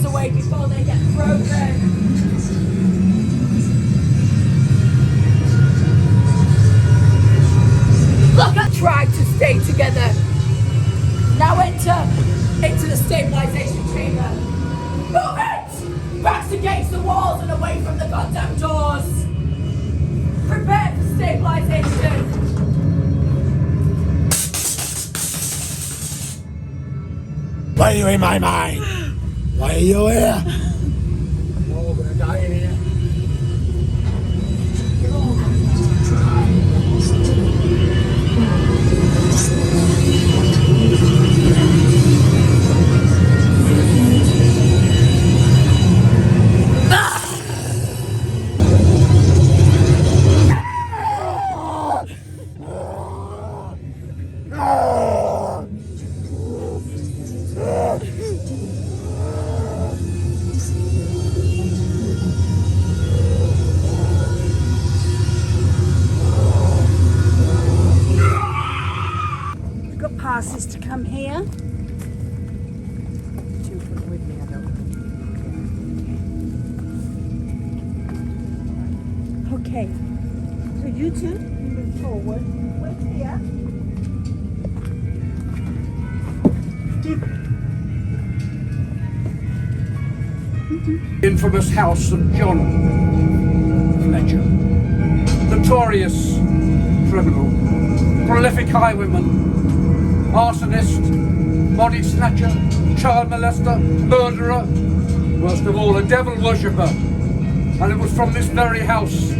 doors away before they get broken. Look, I tried to stay together. Now enter into the stabilization chamber. Move it! Backs against the walls and away from the goddamn doors. Prepare for stabilization. Why are you in my mind? Why are you here? We're all gonna die in here. You're all going to die. Passes to come here. Okay, so you two move forward. Wait here. Infamous house of John Fletcher. Notorious criminal, prolific highwayman, arsonist, body snatcher, child molester, murderer, worst of all, a devil worshipper. And it was from this very house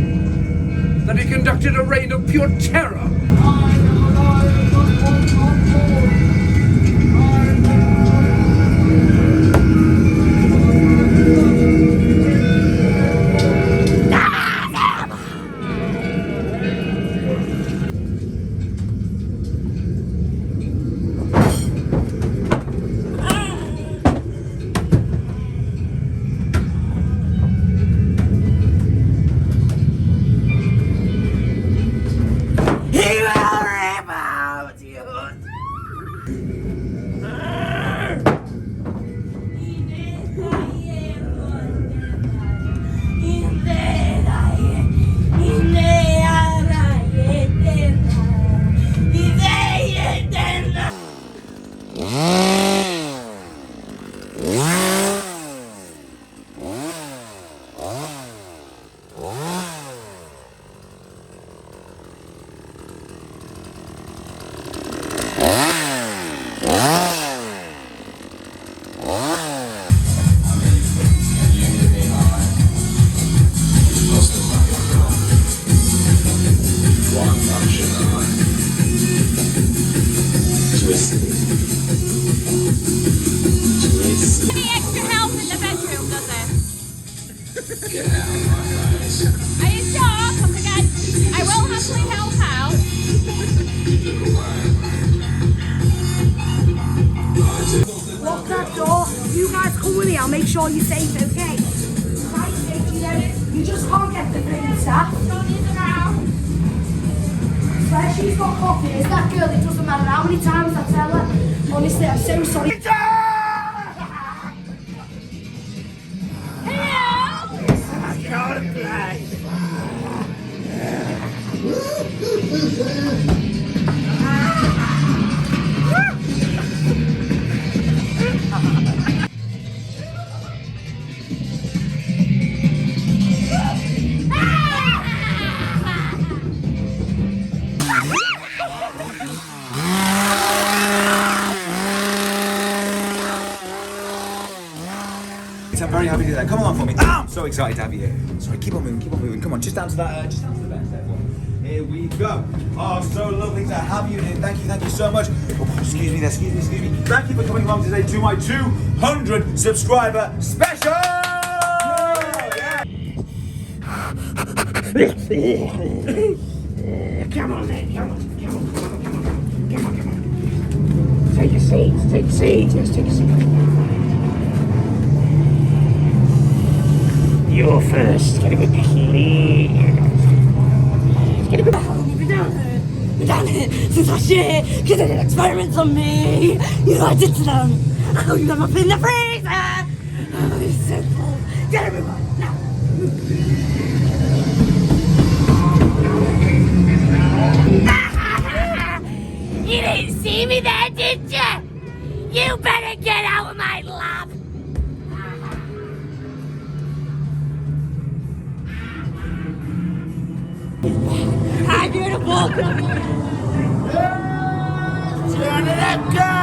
that he conducted a reign of pure terror. Lock that door. You guys come with me. I'll make sure you're safe, okay? Right, safety then. You just can't get the thing, staff. Swear she's got coffee. It's that girl. It doesn't matter how many times I tell her. Honestly, I'm so sorry. I can't play. I'm very happy to do that. Come along for me. Ah, I'm so excited to have you here. Sorry, keep on moving, keep on moving. Come on, just down to that, just down to the bench there for me. Here we go. Oh, so lovely to have you here. Thank you so much. Oh, excuse me. Thank you for coming along today to my 200 subscriber special. Yeah. Come on then, come on. Take a seat, just take a seat. You're first, gotta be clean. You've done it since last year, because they did experiments on me. You know I did to them. Oh, you got them up in the freezer. It's simple. Get everybody now. You didn't see me there, did ya? You better get out of my lap. Hi, beautiful. Turn it up, girl.